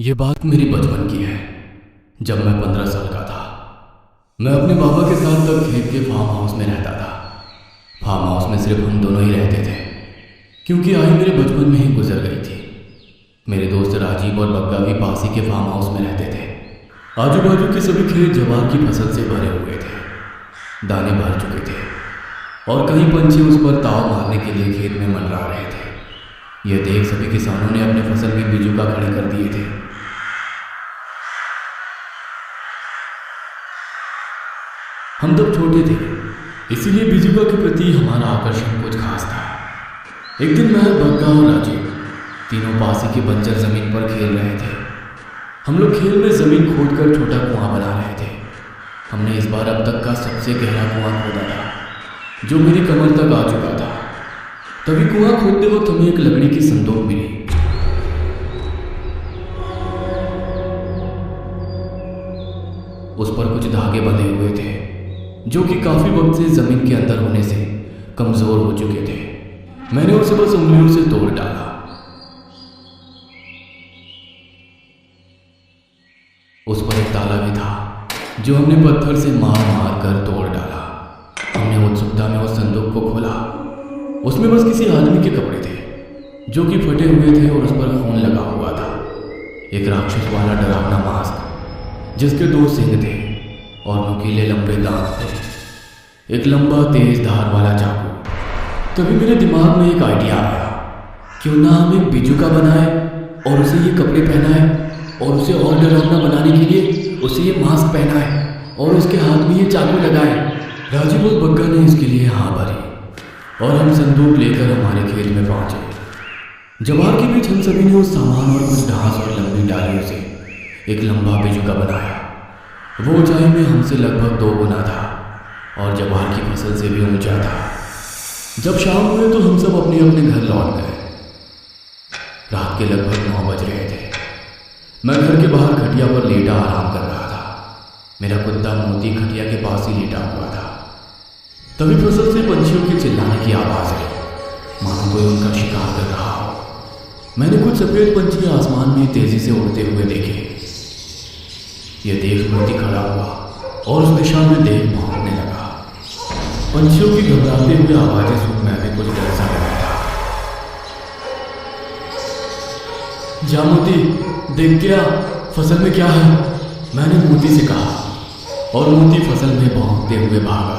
ये बात मेरी बचपन की है। जब मैं 15 साल का था, मैं अपने पापा के साथ तब खेत के फार्म हाउस में रहता था। फार्म हाउस में सिर्फ हम दोनों ही रहते थे, क्योंकि आई मेरे बचपन में ही गुजर गई थी। मेरे दोस्त राजीव और बग्गा भी पास ही के फार्म हाउस में रहते थे। आजू बाजू के सभी खेत जवार की फसल से भरे हुए थे, दाने भर चुके थे और कई पंछी उस पर ताव मारने के लिए खेत में मंडरा रहे थे। यह देख सभी किसानों ने अपने फसल में बिजुका खड़े कर दिए थे। हम तब छोटे थे, इसीलिए बिजुका के प्रति हमारा आकर्षण कुछ खास था। एक दिन मैं, बग्गा और राजीव तीनों पास ही की बंजर जमीन पर खेल रहे थे। हम लोग खेल में जमीन खोदकर छोटा कुआं बना रहे थे। हमने इस बार अब तक का सबसे गहरा कुआं खोदा था, जो मेरी कमर तक आ चुका था। तभी कुआं खोदते वक्त हमें एक लकड़ी की संदूक मिली। उस पर कुछ धागे बंधे हुए थे, जो कि काफी वक्त से जमीन के अंदर होने से कमजोर हो चुके थे। मैंने उसे बस उंगलियों से तोड़ डाला। उस पर एक ताला भी था, जो हमने पत्थर से मार मार कर तोड़ डाला। हमने उत्सुकता में उस संदूक को खोला। उसमें बस किसी आदमी के कपड़े थे, जो कि फटे हुए थे और उस पर खून लगा हुआ था। एक राक्षस वाला डरावना मास्क, जिसके 2 सींग थे और नुकीले लंबे दांत थे। एक लंबा तेज धार वाला चाकू। तभी मेरे दिमाग में एक आइडिया आया, क्यों ना हम एक बिजुका बनाए और उसे ये कपड़े पहनाए और उसे और डरावना बनाने के लिए उसे ये मास्क पहनाए और उसके हाथ में ये चाकू लगाए। राजीव और बग्गा ने इसके लिए हाँ भरी और हम संदूक लेकर हमारे खेत में पहुंचे। जवार के बीच हम सभी ने उस सामान और कुछ घास और लंबी डालियों से एक लंबा बिजुका बनाया। वो ऊंचाई में हमसे लगभग 2 गुना था और जवार की फसल से भी ऊंचा था। जब शाम हुए तो हम सब अपने अपने घर लौट गए। रात के लगभग 9 बज रहे थे। मैं घर के बाहर खटिया पर लेटा आराम कर रहा था। मेरा कुत्ता मोती खटिया के पास ही लेटा हुआ था। तभी फसल से पंछियों के चिल्लाने की आवाज आई, मानो कोई उनका शिकार कर रहा हो। मैंने कुछ सफेद पंछी आसमान में तेजी से उड़ते हुए देखे। यह देख मोती खड़ा हुआ और उस दिशा में देख भौंकने लगा। पंछियों की घबराते हुए आवाजें सुन मैं भी कुछ डर सा लगा था। जा मोती, देख क्या फसल में क्या है, मैंने मोती से कहा और मोती फसल में भौंकते हुए भागा।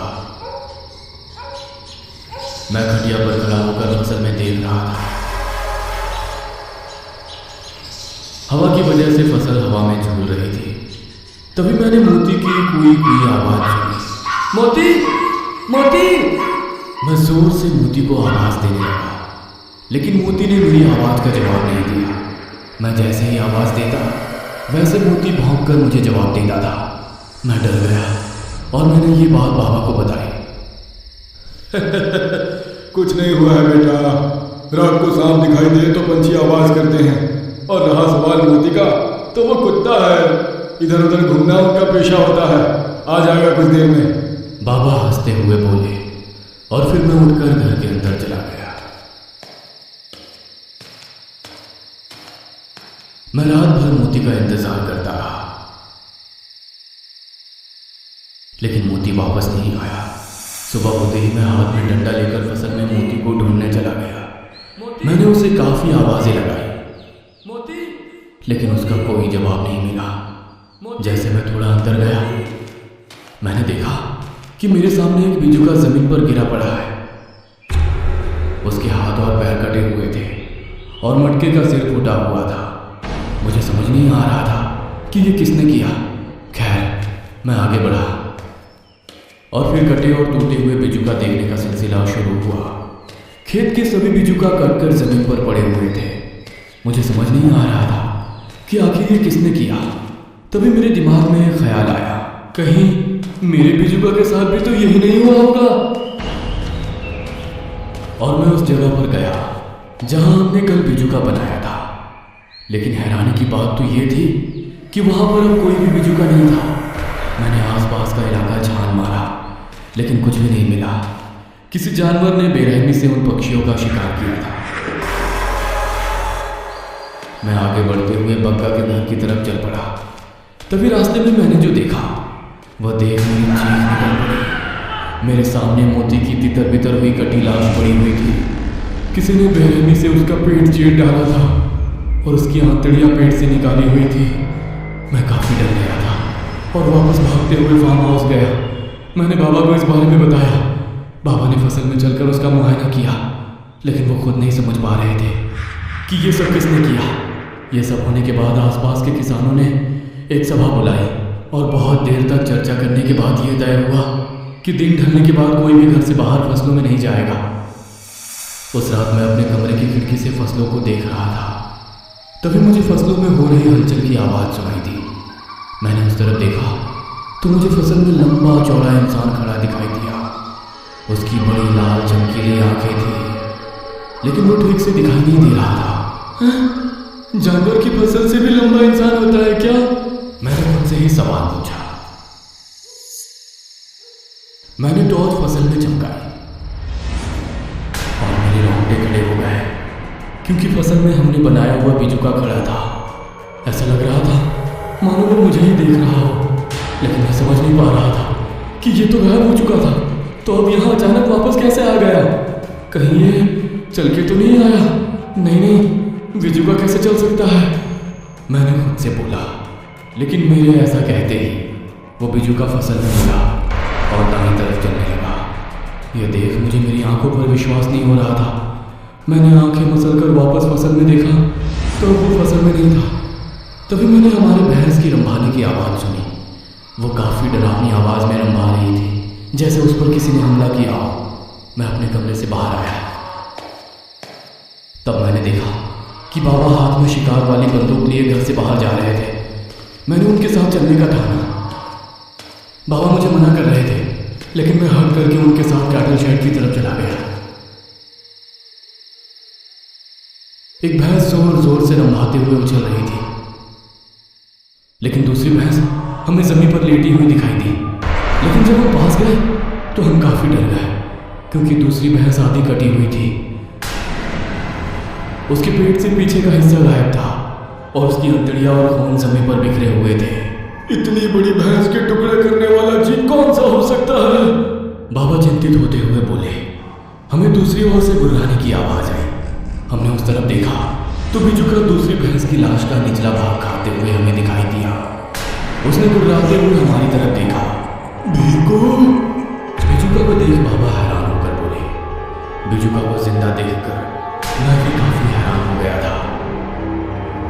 मैं खटिया पर खड़ा होकर फसल में देख रहा था। हवा की वजह से फसल हवा में झूल रही थी। तभी मैंने मोती की कोई कोई आवाज सुनी, मोती मोती। मैं जोर से मोती को आवाज देने लगा, लेकिन मोती ने मेरी आवाज का जवाब नहीं दिया। मैं जैसे ही आवाज देता, वैसे मोती भौंक कर मुझे जवाब देता था। मैं डर गया और मैंने ये बात बाबा को बताई। कुछ नहीं हुआ है बेटा, रात को सांप दिखाई दे तो पंछी आवाज करते हैं, और रहा सवाल मोती का, तो वो कुत्ता है, इधर उधर घूमना उनका पेशा होता है, आ जाएगा कुछ देर में। बाबा हंसते हुए बोले और फिर मैं उठकर घर के अंदर चला गया। मैं रात भर मोती का इंतजार करता रहा, लेकिन मोती वापस नहीं आया। सुबह होते ही मैं हाथ में डंडा लेकर फसल में मोती को ढूंढने चला गया। मैंने उसे काफी आवाजें लगाई, लेकिन उसका कोई जवाब नहीं मिला। जैसे मैं थोड़ा अंदर गया, मैंने देखा कि मेरे सामने एक बिजुका जमीन पर गिरा पड़ा है। उसके हाथ और पैर कटे हुए थे और मटके का सिर फूटा हुआ था। मुझे समझ नहीं आ रहा था कि ये किसने किया। खैर, मैं आगे बढ़ा और फिर कटे और टूटे हुए बिजुका देखने का सिलसिला शुरू हुआ। खेत के सभी बिजुका कटकर जमीन पर पड़े हुए थे। मुझे समझ नहीं आ रहा था कि आखिर ये किसने किया। तभी मेरे दिमाग में एक ख्याल आया, कहीं मेरे बिजुका के साथ भी तो यही नहीं हुआ होगा। और मैं उस जगह पर गया जहां हमने कल बिजुका बनाया था। लेकिन हैरानी की बात तो ये थी कि वहां पर अब कोई भी बिजुका नहीं था। मैंने आसपास का इलाका छान मारा, लेकिन कुछ भी नहीं मिला। किसी जानवर ने बेरहमी से उन पक्षियों का शिकार किया था। मैं आगे बढ़ते हुए बग्गा के घर की तरफ चल पड़ा। तभी रास्ते में मैंने जो देखा वह देख मेरी चीख निकल पड़ी। मेरे सामने मोती की तितर बितर हुई कटी लाश पड़ी हुई थी। किसी ने बेरहमी से उसका पेट चीर डाला था और उसकी आंतड़ियां पेट से निकाली हुई थी। मैं काफ़ी डर गया था और वापस भागते हुए फार्म हाउस गया। मैंने बाबा को इस बारे में बताया। बाबा ने फसल में चलकर उसका मुआयना किया, लेकिन वो खुद नहीं समझ पा रहे थे कि ये सब किसने किया। ये सब होने के बाद आसपास के किसानों ने एक सभा बुलाई और बहुत देर तक चर्चा करने के बाद ये तय हुआ कि दिन ढलने के बाद कोई भी घर से बाहर फसलों में नहीं जाएगा। उस रात मैं अपने कमरे की खिड़की से फसलों को देख रहा था। तभी मुझे फसलों में हो रही हलचल की आवाज़ सुनाई दी। मैंने उस तरफ देखा तो मुझे फसल में लंबा चौड़ा इंसान खड़ा दिखाई दिया। उसकी बड़ी लाल चमकीली आंखें थी, लेकिन वो ठीक से दिखाई नहीं दे रहा था। जानवर की फसल से भी लंबा इंसान होता है क्या? मैंने खुद से ही सवाल पूछा। मैंने टॉर्च फसल में चमकाई और मेरे रोंगटे खड़े हो गए, क्योंकि फसल में हमने बनाया हुआ बिजुका खड़ा था। ऐसा लग रहा था मानो वो मुझे ही देख रहा हो, लेकिन मैं समझ नहीं पा रहा था कि ये तो गायब हो चुका था, तो अब यहाँ अचानक वापस कैसे आ गया? कहीं ये चल के तो नहीं आया? नहीं, बिजुका कैसे चल सकता है? मैंने खुद से बोला, लेकिन मेरे ऐसा कहते ही वो बिजुका फसल में मिला और दाईं तरफ चलने लगा। यह देख मुझे मेरी आंखों पर विश्वास नहीं हो रहा था। मैंने आंखें मसलकर वापस फसल में देखा तो वो फसल में नहीं था। तभी मैंने हमारे भैंस की रंभाने की आवाज़ सुनी। वो काफ़ी डरावनी आवाज़ में रंभा रही थी, जैसे उस पर किसी ने हमला किया हो। मैं अपने कमरे से बाहर आया। तब मैंने देखा कि बाबा हाथ में शिकार वाली बंदूक लिए घर से बाहर जा रहे थे। मैंने उनके साथ चलने का ठाना। बाबा मुझे मना कर रहे थे, लेकिन मैं हट करके उनके साथ कैटल शेड की तरफ चला गया। एक भैंस जोर जोर से रंभाते हुए उछल रही थी, लेकिन दूसरी भैंस हमें जमीन पर लेटी हुई दिखाई दी। लेकिन जब हम पास गए तो हम काफी डर गए, क्योंकि दूसरी भैंस आधी कटी हुई थी। उसके पेट से पीछे का हिस्सा गायब था और उसकी अंतड़ियां और खून जमीन पर बिखरे हुए थे। इतनी बड़ी भैंस के टुकड़े करने वाला जीव कौन सा हो सकता है? बाबा चिंतित होते हुए बोले। हमें दूसरी ओर से गुर्राने की आवाज आई। हमने उस तरफ देखा तो बिजुका दूसरी भैंस की लाश का निचला भाग खाते हुए हमें दिखाई दिया। उसने गुर्राते हुए हमारी तरफ देखा। बिजुका को देख बाबा हैरान होकर बोले। बिजुका को जिंदा देखकर मैं भी काफी हैरान हो गया था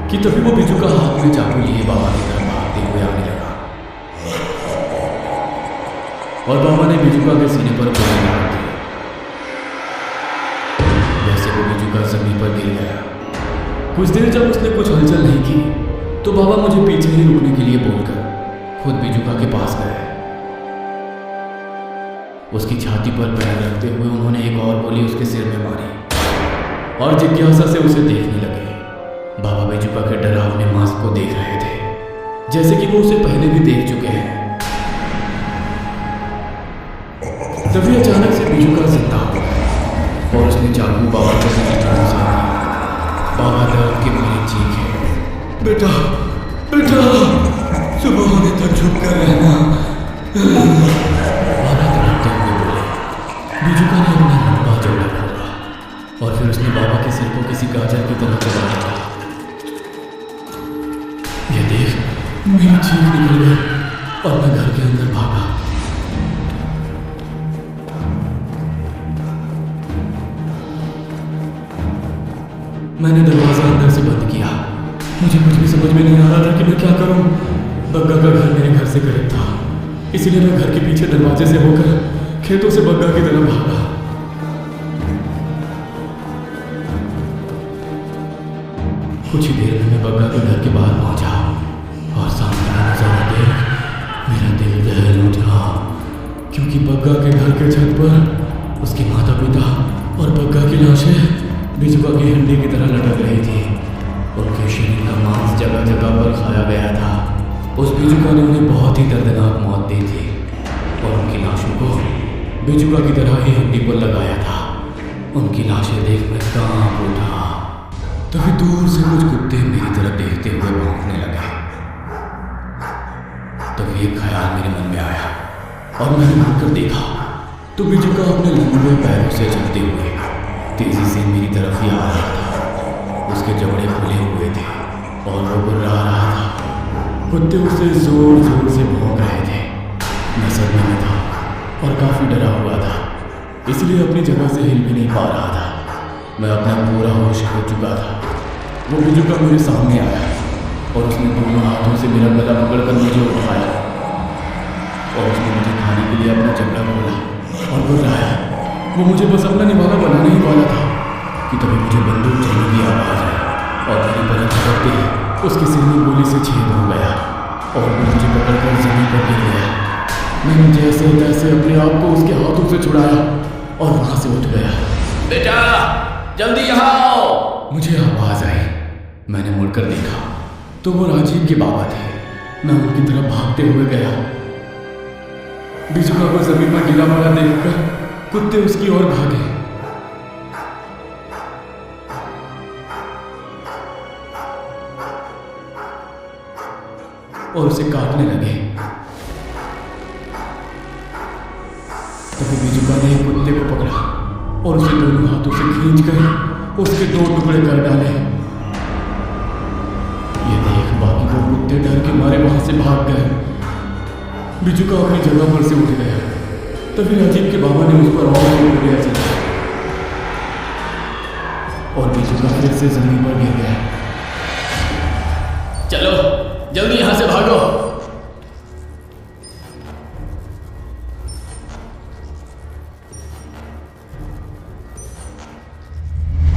कि तभी वो बिजुका हाथ में चाकू लिए बाबा की तरफ भागते हुए आने लगा और बाबा ने बिजुका के सीने पर गोली मार दी। जैसे वो बिजुका जमीन पर गिर गया, कुछ देर जब उसने कुछ हलचल नहीं की तो बाबा मुझे पीछे ही रुकने के लिए बोलकर खुद बिजुका के पास गए। उसकी छाती पर पैर रखते हुए उन्होंने एक और गोली उसके सिर में मारी और जिज्ञासा से उसे देखने लगे। बाबा बिजुका के डरावने मास्क को देख रहे थे, जैसे कि वो उसे पहले भी देख चुके हैं। तभी अचानक से बिजुका जिंदा हो गया और उसने चाकू बाबा के सिर में घुसा दिया। बाबा दर्द के मारे चीखे। बेटा बेटा, सुबह होने तक छुप कर रहना। बाबा तड़पते हुए बोले। बिजुका ने अपना लंबा चौड़ा खोला और फिर उसने बाबा के सिर को किसी गाजर की तरह चला दिया। यह देख मेरी चीख निकल गई और मैं घर के अंदर भागा। मैंने दरवाजा अंदर से बंद किया। मुझे कुछ भी समझ में नहीं आ रहा था कि मैं क्या करूं। बग्गा का घर मेरे घर से करीब था, इसलिए मैं घर के पीछे दरवाजे से होकर खेतों से बग्गा की तरफ भागा। कुछ ही देर में मैं बग्गा के घर के बाहर पहुंचा और सामने नजारा देख मेरा दिल दहल उठा, क्योंकि बग्गा के घर के छत पर उसके माता पिता और बग्गा की लाशें बिजुका की हंडी की तरह लटक रही थी। उनके शरीर का मांस जगह जगह पर खाया गया था। उस बिजुका ने उन्हें बहुत ही दर्दनाक मौत दी थी और उनकी लाशों को बिजुका की तरह ही हंडी पर लगाया था। उनकी लाशें देख मैं कांप उठा। तभी दूर से कुछ कुत्ते मेरी तरफ देखते हुए भौंकने लगे। तभी एक ख्याल मेरे मन में आया और मैंने मुड़कर देखा तो बिजुका अपने लंबे पैरों से चलते हुए तेजी से मेरी तरफ ही आ रहा था। उसके जबड़े खुले हुए थे और वो गुर्रा रहा था। कुत्ते उसे जोर जोर से भौंक रहे थे। मैं सदमे में था और काफ़ी डरा हुआ था, इसलिए अपनी जगह से हिल भी नहीं पा रहा था। मैं अपना पूरा होश खो चुका था। वो बिजुका मेरे सामने आया और उसने दोनों हाथों से मेरा गला पकड़कर मुझे उठाया और उसने मुझे खाने के लिए अपना जबड़ा खोला और गुर्राया। वो मुझे बस अपना निवाला बनाने ही वाला था कि तभी मुझे बंदूक चलने की आवाज़ आई और मेरी बरत करते ही उसके सिर में गोली से छेद हो गया और वो मुझे पकड़कर जमीन पर गिर गया। मैंने जैसे तैसे अपने आप को उसके हाथों से छुड़ाया और वहाँ से उठ गया। बेटा जल्दी यहाँ आओ, मुझे आवाज़ आई। मैंने मुड़कर देखा तो वो राजीव के बाबा थे। मैं उनकी तरफ भागते हुए गया। बिजुका को जमीन पर गिरा पड़ा देखकर कुत्ते उसकी ओर भागे। और उसे काटने लगे। तभी बिजुका ने एक कुत्ते को पकड़ा और उसे दोनों हाथों से खींचकर उसके 2 टुकड़े कर डाले। ये देख बाकी 2 कुत्ते डर के मारे वहां से भाग गए। बिजुका अपनी जगह पर से उठ गया। तभी राजीव के बाबा ने उस पर और गोलियां चलाई और बिजुका फिर से जमीन पर गिर गया। चलो जल्दी यहां से भागो।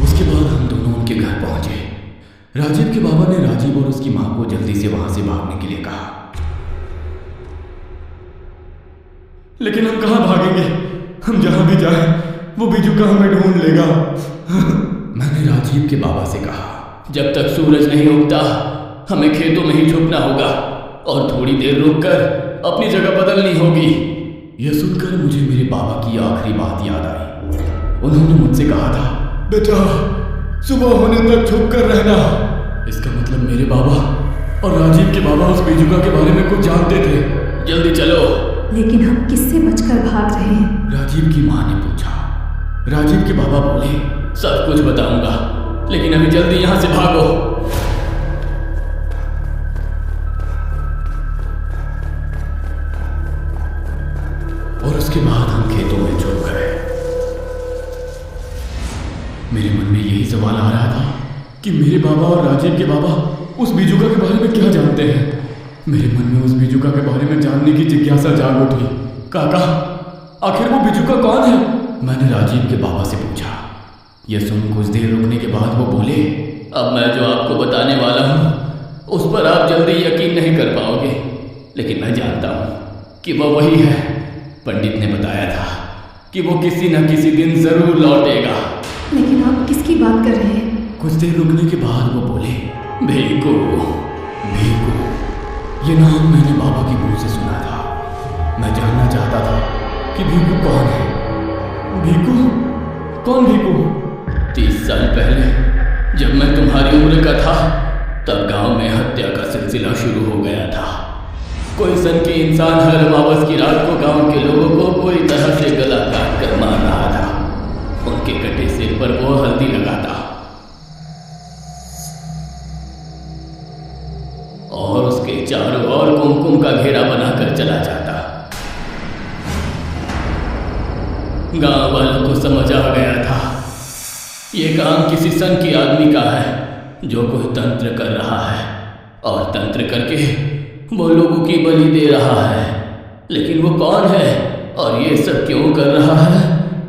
उसके बाद हम दोनों उनके घर पहुंचे। राजीव के बाबा ने राजीव और उसकी मां को जल्दी से वहां से भागने के लिए कहा। लेकिन हम कहां भागेंगे? हम जहां भी जाएं वो बिजुका हमें ढूंढ लेगा। मैंने राजीव के बाबा से कहा, जब तक सूरज नहीं उगता हमें खेतों में ही छुपना होगा और थोड़ी देर रुककर अपनी जगह बदलनी होगी। यह सुनकर मुझे मेरे बाबा की आखिरी बात याद आई। उन्होंने मुझसे कहा था, बेटा सुबह होने तक छुप कर रहना। इसका मतलब मेरे बाबा और राजीव के बाबा उस बिजुका के बारे में कुछ जानते थे। जल्दी चलो। लेकिन हम किससे बचकर भाग रहे हैं? राजीव की मां ने पूछा। राजीव के बाबा बोले, सब कुछ बताऊंगा, लेकिन अभी जल्दी यहां से भागो। और उसके बाद हम खेतों में छुप गए। मेरे मन में यही सवाल आ रहा था कि मेरे बाबा और राजीव के बाबा उस बिजुका के बारे में क्या जानते हैं। मेरे मन में उस बिजुका के बारे में जानने की जिज्ञासा जाग उठी। काका, आखिर वो बिजुका कौन है? मैंने राजीव के बाबा से पूछा। यह सुन कुछ देर रुकने के बाद वो बोले, अब मैं जो आपको बताने वाला हूँ उस पर आप जल्दी यकीन नहीं कर पाओगे, लेकिन मैं जानता हूँ कि वह वही है। पंडित ने बताया था कि वो किसी न किसी दिन जरूर लौटेगा। लेकिन आप किसकी बात कर रहे हैं? कुछ देर रुकने के बाद वो बोले, भीकू। भीकू, ये नाम मैंने बाबा की मुंह से सुना था। मैं जानना चाहता था कि भीकू कौन है। भीकू? कौन भीकू? 30 साल पहले जब मैं तुम्हारी उम्र का था तब गांव में हत्या का सिलसिला शुरू हो गया था। कोई सनकी इंसान हर अमावस की रात को गांव के लोगों को पूरी तरह से गला काट कर मार रहा था। उनके कटे सिर पर वो हल्दी लगाता और उसके चारों ओर कुमकुम का घेरा बनाकर चला जाता। गांव वालों को समझ आ गया था ये काम किसी सन की आदमी का है जो कोई तंत्र कर रहा है और तंत्र करके वो लोगों की बलि दे रहा है। लेकिन वो कौन है और ये सब क्यों कर रहा है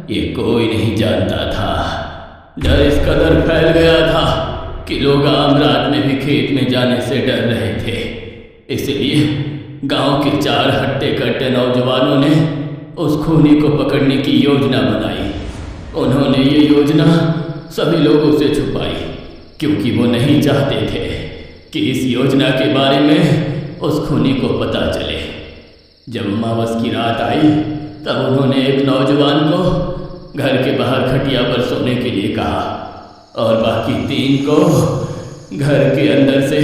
ये कोई नहीं जानता था। डर इस कदर फैल गया था कि लोग आम रात में भी खेत में जाने से डर रहे थे। इसलिए गांव के 4 हट्टे कट्टे नौजवानों ने उस खूनी को पकड़ने की योजना बनाई। उन्होंने ये योजना सभी लोगों से छुपाई क्योंकि वो नहीं चाहते थे कि इस योजना के बारे में उस खूनी को पता चले। जब अमावस की रात आई तब उन्होंने एक नौजवान को घर के बाहर खटिया पर सोने के लिए कहा और बाकी 3 को घर के अंदर से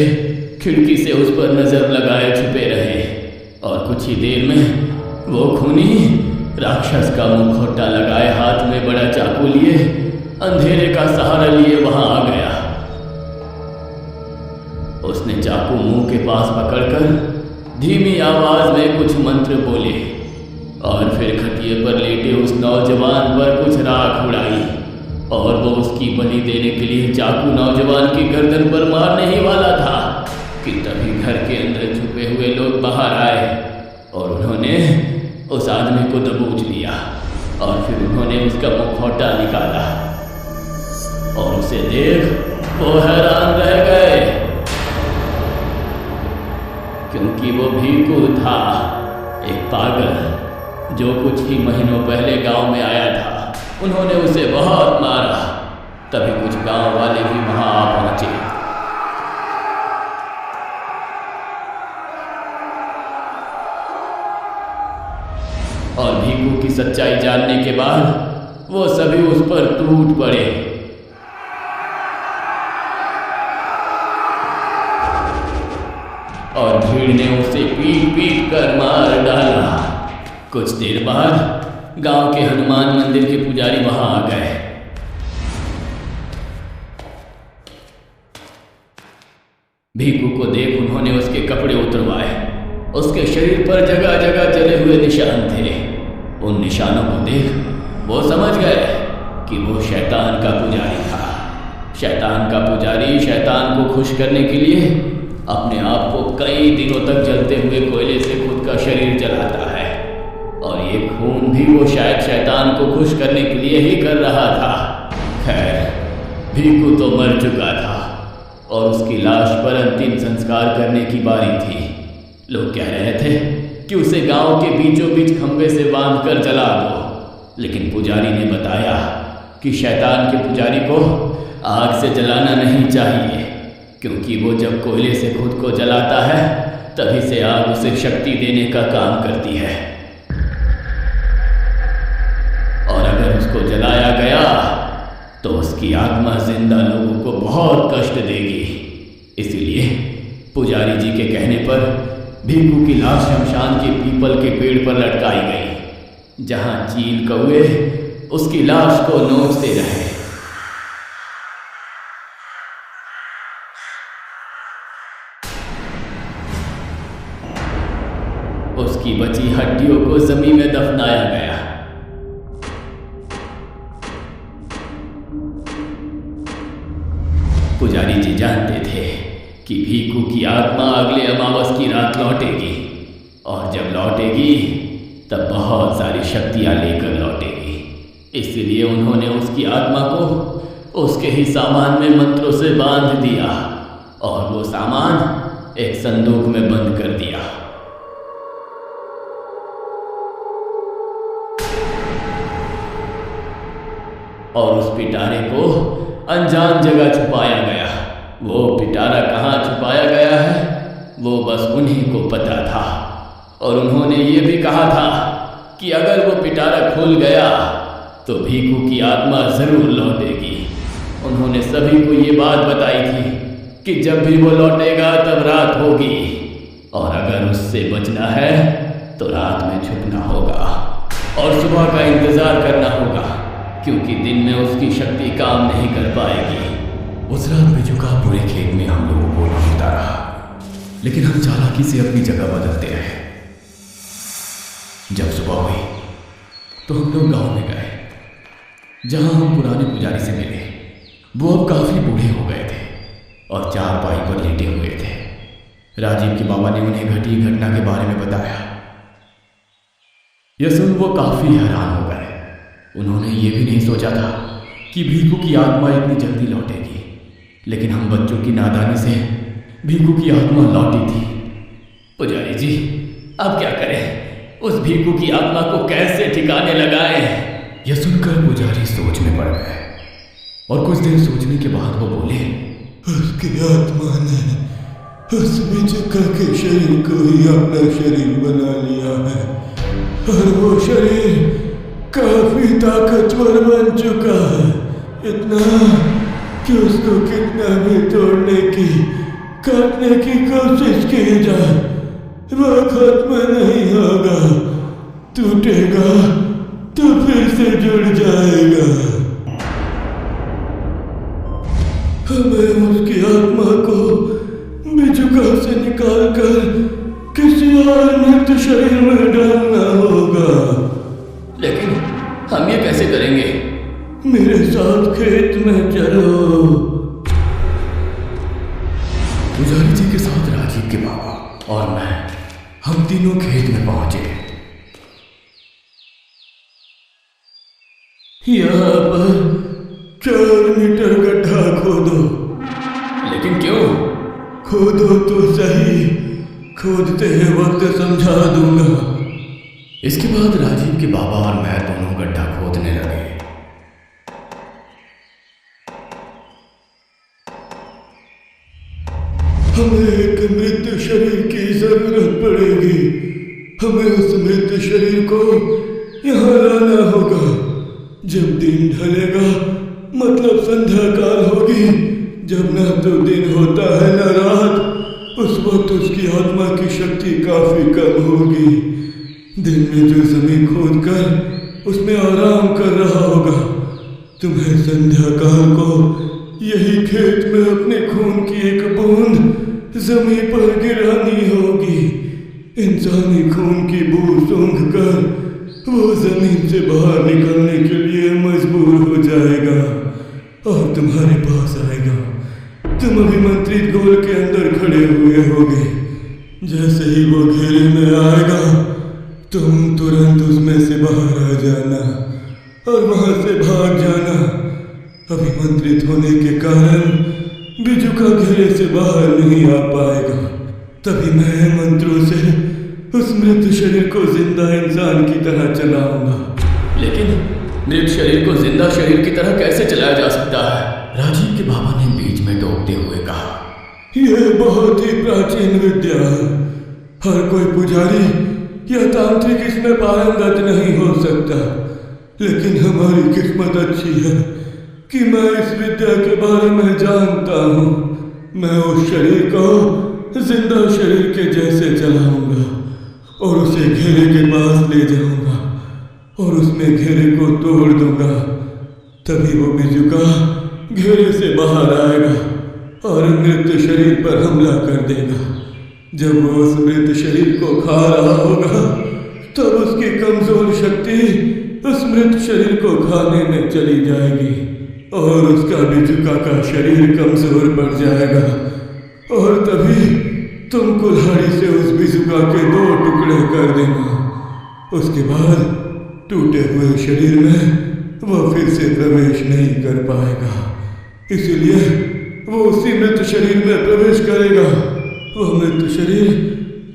खिड़की से उस पर नजर लगाए छुपे रहे। और कुछ ही देर में वो खूनी राक्षस का मुखौटा लगाए हाथ में बड़ा चाकू लिए अंधेरे का सहारा लिए वहां आ गया। उसने चाकू मुंह के पास पकड़कर धीमी आवाज में कुछ मंत्र बोले और फिर खटिए पर लेटे उस नौजवान पर कुछ राख उड़ाई और वो उसकी बलि देने के लिए चाकू नौजवान की गर्दन पर मारने ही वाला था कि तभी घर के अंदर छुपे हुए लोग बाहर आए और उन्होंने उस आदमी को दबोच लिया और फिर उन्होंने उसका मुखौटा निकाला और उसे देख वो हैरान रह गए क्योंकि वो भीखू था, एक पागल जो कुछ ही महीनों पहले गांव में आया था। उन्होंने उसे बहुत मारा। तभी कुछ गांव वाले भी वहां आ पहुंचे। और भीखू की सच्चाई जानने के बाद वो सभी उस पर टूट पड़े। और भीड़ ने उसे पीट पीट कर मार डाला। कुछ देर बाद गांव के हनुमान मंदिर के पुजारी वहां आ गए। भीखू को देख उन्होंने उसके कपड़े उतरवाए। उसके शरीर पर जगह जगह जले हुए निशान थे। उन निशानों को देख वो समझ गए कि वो शैतान का पुजारी था। शैतान का पुजारी शैतान को खुश करने के लिए अपने आप को कई दिनों तक जलते हुए कोयले से खुद का शरीर जलाता है और ये खून भी वो शायद शैतान को खुश करने के लिए ही कर रहा था। खैर भीखू तो मर चुका था और उसकी लाश पर अंतिम संस्कार करने की बारी थी। लोग कह रहे थे कि उसे गांव के बीचों बीच खंभे से बांधकर जला दो, लेकिन पुजारी ने बताया कि शैतान के पुजारी को आग से जलाना नहीं चाहिए क्योंकि वो जब कोयले से खुद को जलाता है तभी से आग उसे शक्ति देने का काम करती है और अगर उसको जलाया गया तो उसकी आत्मा जिंदा लोगों को बहुत कष्ट देगी। इसीलिए पुजारी जी के कहने पर भीखू की लाश शमशान के पीपल के पेड़ पर लटकाई गई, जहां चील कौवे उसकी लाश को नोचते रहे। उसकी बची हड्डियों को जमीन में दफनाया गया। पुजारी जी जानते थे कि भीखू की आत्मा अगले अमावस की रात लौटेगी और जब लौटेगी तब बहुत सारी शक्तियां लेकर लौटेगी। इसलिए उन्होंने उसकी आत्मा को उसके ही सामान में मंत्रों से बांध दिया और वो सामान एक संदूक में बंद कर दिया। और उस पिटारे को अनजान जगह छुपाया गया। वो पिटारा कहाँ छुपाया गया है वो बस उन्हीं को पता था। और उन्होंने ये भी कहा था कि अगर वो पिटारा खुल गया तो भीखू की आत्मा जरूर लौटेगी। उन्होंने सभी को ये बात बताई थी कि जब भी वो लौटेगा तब रात होगी और अगर उससे बचना है तो रात में छुपना होगा और सुबह का इंतजार करना होगा क्योंकि दिन में उसकी शक्ति काम नहीं कर पाएगी। उस रात बिजुका पूरे खेत में हम लोगों को ढूंढता रहा, लेकिन हम चालाकी से अपनी जगह बदलते रहे। जब सुबह हुई तो हम लोग गांव में गए, जहां हम पुराने पुजारी से मिले। वो अब काफी बूढ़े हो गए थे और चारपाई पर लेटे हुए थे। राजीव के बाबा ने उन्हें घटी घटना के बारे में बताया। यह सुन वो काफी हैरान हो गए। उन्होंने ये भी नहीं सोचा था कि भीखू की आत्मा इतनी जल्दी लौटेगी, लेकिन हम बच्चों की नादानी से भीखू की आत्मा लौटी थी। पुजारी जी अब क्या करें? उस भीखू की आत्मा को कैसे ठिकाने लगाएं? यह सुनकर पुजारी सोच में पड़ गए और कुछ देर सोचने के बाद वो बोले, उसकी आत्मा ने उस बिजुका के शरीर को ही अपना शरीर बना लिया है और वो शरीर काफी ताकतवर बन चुका है। कि उसको कितना भी तोड़ने की, काटने की कोशिश की जाए, वह खत्म नहीं होगा। टूटेगा तो फिर से जुड़ जाएगा। हमें उसकी आत्मा को बिजुका से निकालकर किसी और मृत शरीर में डालना होगा। लेकिन हम ये कैसे करेंगे? मेरे साथ खेत में चलो। पुजारी जी के साथ राजीव के बाबा और मैं, हम तीनों खेत में पहुंचे। यहाँ पर 4 मीटर गड्ढा खोदो। लेकिन क्यों? खोदो तो सही, खोदते हैं वक्त समझा दूंगा। इसके बाद राजीव के बाबा और मैं दोनों गड्ढा खोदने लगे। हमें एक मृत शरीर की जरूरत पड़ेगी। हमें उस मृत शरीर को यहाँ लाना होगा। जब दिन ढलेगा, मतलब संध्या काल होगी, जब न तो दिन होता है न रात, उस वक्त उसकी आत्मा की शक्ति काफी कम होगी। दिन में जो जमीन खोद कर उसमें आराम कर रहा होगा, तुम्हें संध्या काल को यही खेत में अपने खून की एक बूंद जमीन पर गिरानी होगी। इंसानी खून की बूंद सूंघ कर वो जमीन से बाहर निकलने के लिए मजबूर हो जाएगा और तुम्हारे पास आएगा। तुम अभिमंत्रित गोल के अंदर खड़े हुए होगे। जैसे ही वो घेरे में आएगा, तुम तुरंत उसमें से बाहर आ जाना और वहां से भाग जाना। अभिमंत्रित होने के कारण बिजुका घेरे से बाहर नहीं आ पाएगा। तभी मैं मंत्रों से उस मृत शरीर को जिंदा इंसान की तरह चलाऊंगा। लेकिन मृत शरीर को जिंदा शरीर की तरह कैसे चलाया जा सकता है? राजीव के बाबा ने बीच में टोकते हुए कहा। यह बहुत ही प्राचीन विद्या है। हर कोई पुजारी या तांत्रिक इसमें पारंगत नहीं हो सकता। लेकिन हमारी किस्मत अच्छी है कि मैं इस विद्या के बारे में जानता हूँ। मैं उस शरीर को जिंदा शरीर के जैसे चलाऊंगा और उसे घेरे के पास ले जाऊंगा और उसमें घेरे को तोड़ दूंगा। तभी वो बिजुका घेरे से बाहर आएगा और मृत शरीर पर हमला कर देगा। जब वो उस मृत शरीर को खा रहा होगा, तब उसकी कमजोर शक्ति उस मृत शरीर को खाने में चली जाएगी और उसका बिजुका का शरीर कमजोर पड़ जाएगा। और तभी तुम कुल्हाड़ी से उस बिजुका के 2 टुकड़े कर देना। उसके बाद टूटे हुए शरीर में वह फिर से प्रवेश नहीं कर पाएगा। इसलिए वो उसी मृत शरीर में प्रवेश करेगा। वह मृत शरीर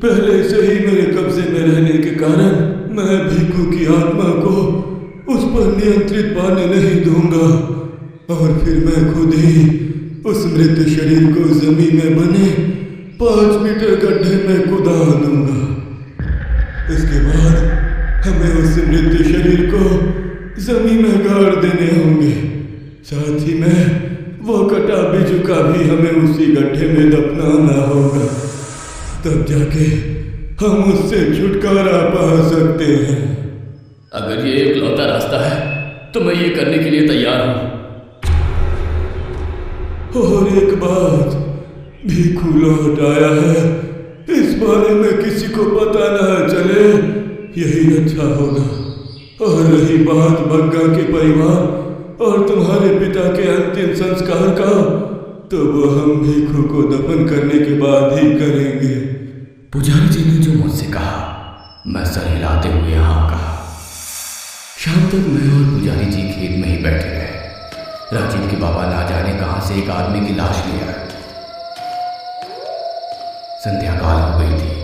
पहले से ही मेरे कब्जे में रहने के कारण मैं भिखू की आत्मा को उस पर नियंत्रित पाने नहीं दूंगा और फिर मैं खुद ही उस मृत शरीर को जमीन में बने 5 मीटर गड्ढे में कुदा दूंगा। इसके बाद हमें उस मृत शरीर को जमीन में गाड़ देने होंगे। साथ ही में वो कटा बिजुका भी हमें उसी गड्ढे में दफनाना होगा। तब जाके हम उससे छुटकारा पा सकते हैं। अगर ये एकलौता रास्ता है तो मैं ये करने के लिए तैयार हूँ। और एक बात, भिखू लौट आया है, इस बारे में किसी को पता न चले, यही अच्छा होगा। और रही बात बग्गा के परिवार और तुम्हारे पिता के अंतिम संस्कार का, तो वो हम भिखू को दफन करने के बाद ही करेंगे। पुजारी जी ने जो मुझसे कहा, मैं सर हिलाते हुए हाँ कहा। शाम तक मैं और पुजारी जी खेत में ही बैठे रहे। राजीव के बाबा ना जाने कहां से एक आदमी की लाश ले आए। संध्या काल हो गई थी।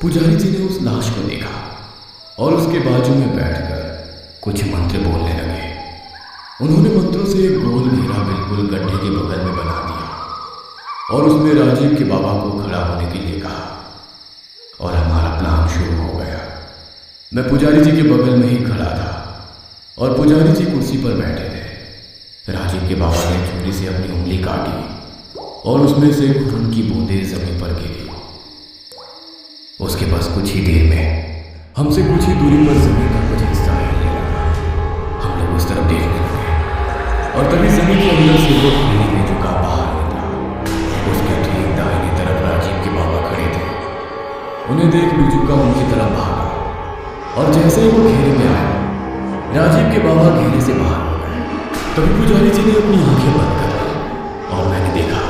पुजारी जी ने उस लाश को देखा और उसके बाजू में बैठकर कुछ मंत्र बोलने लगे। उन्होंने मंत्रों से एक गोल घेरा बिल्कुल गड्ढे के बगल में बना दिया और उसमें राजीव के बाबा को खड़ा होने के लिए कहा और हमारा प्लान शुरू हो गया। मैं पुजारी जी के बगल में ही खड़ा था और पुजारी जी कुर्सी पर बैठे थे। राजीव के बाबा ने छुरी से अपनी उंगली काटी और उसमें से खून की बूंदें जमीन पर गिरी। उसके बस कुछ ही देर में हमसे कुछ ही दूरी पर जमीन का कुछ हिस्सा हिलने लगा। हम लोग उस तरफ देखने लगे और तभी जमीन के अंदर से वो खुली में झुका बाहर निकला। उसके ठीक दाहिनी तरफ राजीव के बाबा खड़े थे। उन्हें देख बिजुका उनकी तरफ भागा और जैसे ही वो घेरे में आया, राजीव के बाबा घेरे से बाहर हो गए। तभी पुजारी जी ने अपनी आंखें बंद कर ली और मैंने देखा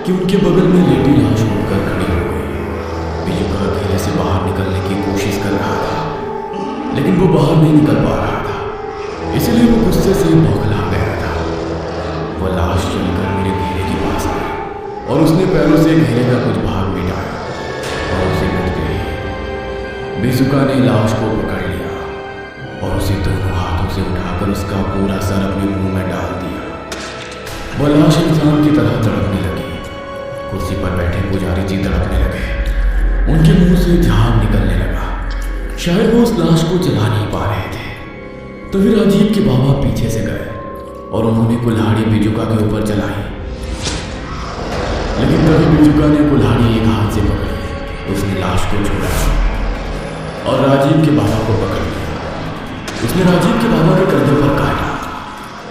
कि उनके बगल में लेटी लाश उठकर खड़ी हो गई। बिजुका घेरे से बाहर निकलने की कोशिश कर रहा था, लेकिन वो बाहर नहीं निकल पा रहा था, इसलिए वो गुस्से से बौखला गया था। वो लाश चलकर मेरे घेरे के पास आई और उसने पैरों से घेरे का कुछ भाग मिटाया और उसे मिट गई। बिजुका ने लाश को पकड़ लिया और उसे दोनों हाथों से उठाकर उसका पूरा सर अपने मुंह में डाल दिया। वो लाश इंसान की तरह तड़पने लगी। कुर्सी पर बैठे पुजारी जी तड़पने लगे। उनके मुंह से झाग निकलने लगा। शायद वो उस लाश को जला नहीं पा रहे थे। तभी राजीव के बाबा पीछे से गए और उन्होंने कुल्हाड़ी बिजुका के ऊपर चलाई, लेकिन तभी बिजुका ने कुल्हाड़ी एक हाथ से पकड़ी। उसने लाश को छोड़ा और राजीव के बाबा को पकड़ लिया। उसने राजीव के बाबा के कंधे पर काटा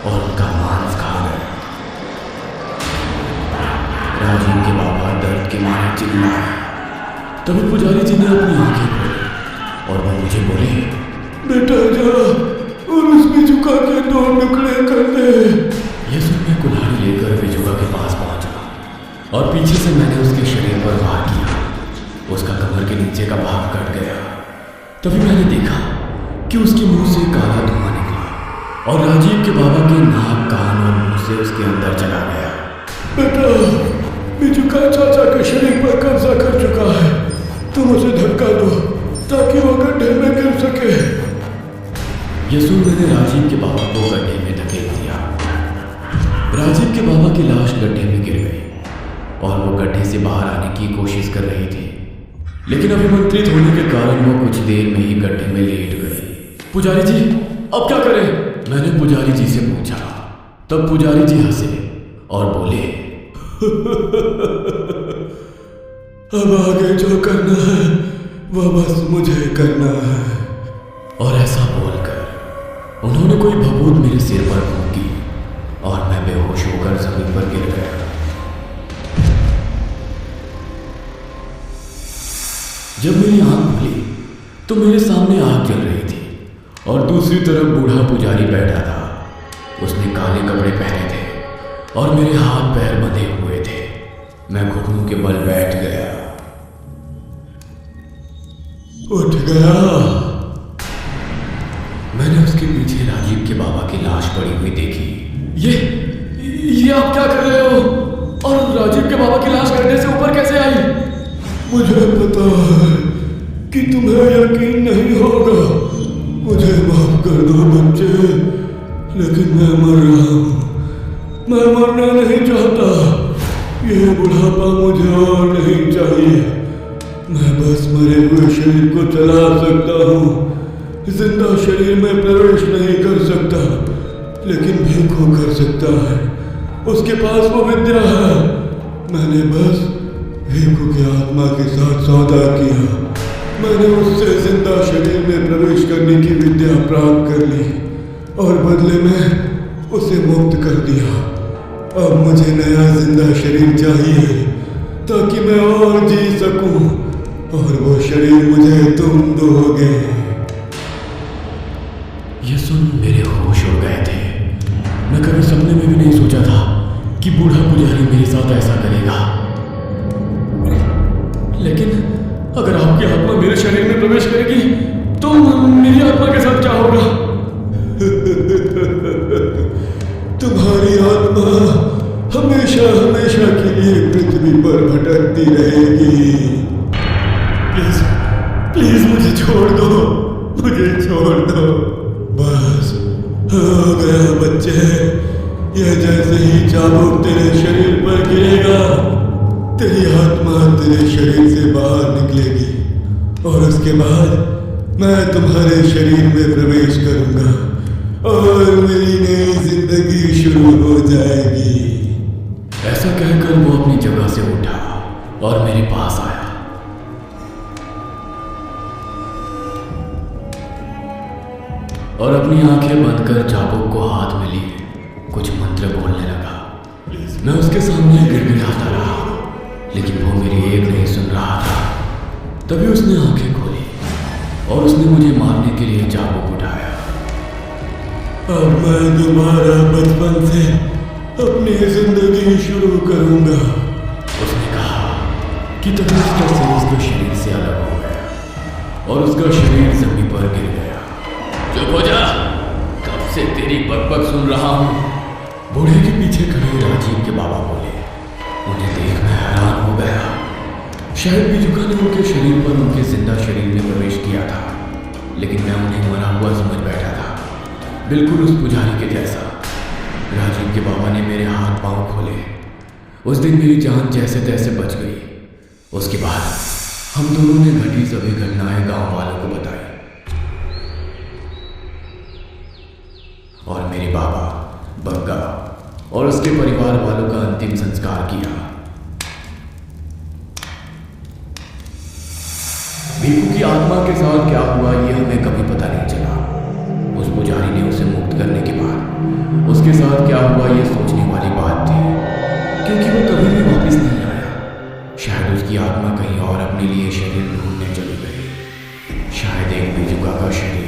और उनका मांस खा गया। राजीव के बाबा दर्द के मारे चिल्लाए। तभी पुजारी जी ने अपनी आंखें खोली और वो मुझे बोले, बेटा जा और उस बिजुका के 2 टुकड़े कर दे। यह सुन मैं कुल्हाड़ी लेकर बिजुका के पास पहुंचा और पीछे से मैंने उसके शरीर पर वार किया। उसका कमर के नीचे का भाग कट गया। तभी मैंने देखा कि उसके मुंह से काला धुआं निकला और राजीव के बाबा के नाक, कान और मुंह से उसके अंदर चला गया। बेटा, बिजुका चाचा के शरीर पर कब्जा कर चुका है। तुम उसे धक्का दो ताकि वो गड्ढे में गिर सके। यह सुन मैंने राजीव के बाबा को गड्ढे में धकेल दिया। राजीव के बाबा की लाश गड्ढे में गिर गई और वो गड्ढे से बाहर आने की कोशिश कर रही थी, लेकिन अभिमंत्रित होने के कारण वो कुछ देर में ही गड्ढे में लेट गई। पुजारी जी, अब क्या करें? मैंने पुजारी जी से पूछा। तब पुजारी जी हंसे और बोले, अब आगे जो करना है वो बस मुझे करना है। और ऐसा बोलकर उन्होंने कोई भभूत मेरे सिर पर फूंकी और मैं बेहोश होकर जमीन पर गिर गया। जब मेरी आंख खुली तो मेरे सामने आग जल रही थी और दूसरी तरफ बूढ़ा पुजारी बैठा था। उसने काले कपड़े पहने थे और मेरे हाथ पैर बंधे हुए थे। मैं घुटनों के बल बैठ गया। उठ गया। मैंने उसके पीछे राजीव के बाबा की लाश पड़ी हुई देखी। ये आप क्या कर रहे हो? और राजीव के बाबा की लाश गड्ढे से ऊपर कैसे आई? मुझे पता है कि तुम्हें यकीन नहीं होगा। मुझे माफ कर दो बच्चे, लेकिन मैं मर रहा हूँ। मैं मरना नहीं चाहता। ये बुढ़ापा मुझे और नहीं चाहिए। मैं बस मरे हुए शरीर को चला सकता हूँ, जिंदा शरीर में प्रवेश नहीं कर सकता, लेकिन भीखो कर सकता है। उसके पास वो विद्या है। मैंने बस भीखो की आत्मा के साथ सौदा किया। मैंने उससे जिंदा शरीर में प्रवेश करने की विद्या प्राप्त कर ली और बदले में उसे मुक्त कर दिया। अब मुझे नया जिंदा शरीर चाहिए ताकि मैं और जी सकूं, और वो शरीर मुझे तुम दोगे। ये सुन मेरे होश उड़ गए थे। मैं कभी सपने में भी नहीं सोचा था कि बूढ़ा पुजारी मेरे साथ ऐसा करेगा। लेकिन अगर आपकी आत्मा मेरे शरीर में प्रवेश करेगी तो मेरी आत्मा के साथ क्या होगा? तुम्हारी आत्मा हमेशा हमेशा के लिए पृथ्वी पर भटकती रहेगी। प्लीज प्लीज मुझे छोड़ दो, मुझे छोड़ दो। बस हो गया बच्चे। यह जैसे ही चाबुक तेरे शरीर पर गिरेगा, तेरी आत्मा तेरे शरीर से बाहर निकलेगी और उसके बाद मैं तुम्हारे शरीर में प्रवेश करूंगा और मेरी नई जिंदगी शुरू हो जाएगी। ऐसा कहकर वो अपनी जगह से उठा और मेरे पास आया। और अपनी आंखें बंद कर चाबुक को हाथ में लिए कुछ मंत्र बोलने लगा। मैं उसके सामने गिड़गिड़ाता रहा, लेकिन वो मेरी एक नहीं सुन रहा था। तभी उसने आंखें खोली और उसने मुझे मारने के लिए चाबुक उठाया। अब मैं दोबारा बचपन से अपनी जिंदगी शुरू करूंगा। उसने कहा कि तभी उसका सिर उसके शरीर से अलग हो गया और उसका शरीर जमीन पर गिर गया। चुप हो जा, कब से तेरी बकबक सुन रहा हूँ। बूढ़े के पीछे खड़े राजीव के बाबा बोले। उन्हें देख मैं हैरान हो गया। शायद बीजुका ने उनके शरीर पर उनके जिंदा शरीर में प्रवेश किया था, लेकिन मैं उन्हें मरा हुआ समझ बैठा था, बिल्कुल उस पुजारी के जैसा। राजीव के बाबा ने मेरे हाथ पांव खोले। उस दिन मेरी जान जैसे तैसे बच गई। उसके बाद हम दोनों ने घटी सभी घटनाएं गांव वालों को बताई और मेरे बाबा, बग्गा और उसके परिवार वालों का अंतिम संस्कार किया। भीखू की आत्मा के साथ क्या हुआ ये हमें कभी पता नहीं चला। उस पुजारी ने उसे मुक्त करने के बाद उसके साथ क्या हुआ ये सोचने वाली बात थी, क्योंकि वो कभी भी वापस नहीं आया। शायद उसकी आत्मा कहीं और अपने लिए शरीर ढूंढने चली गई, शायद एक बीजुका का शरीर।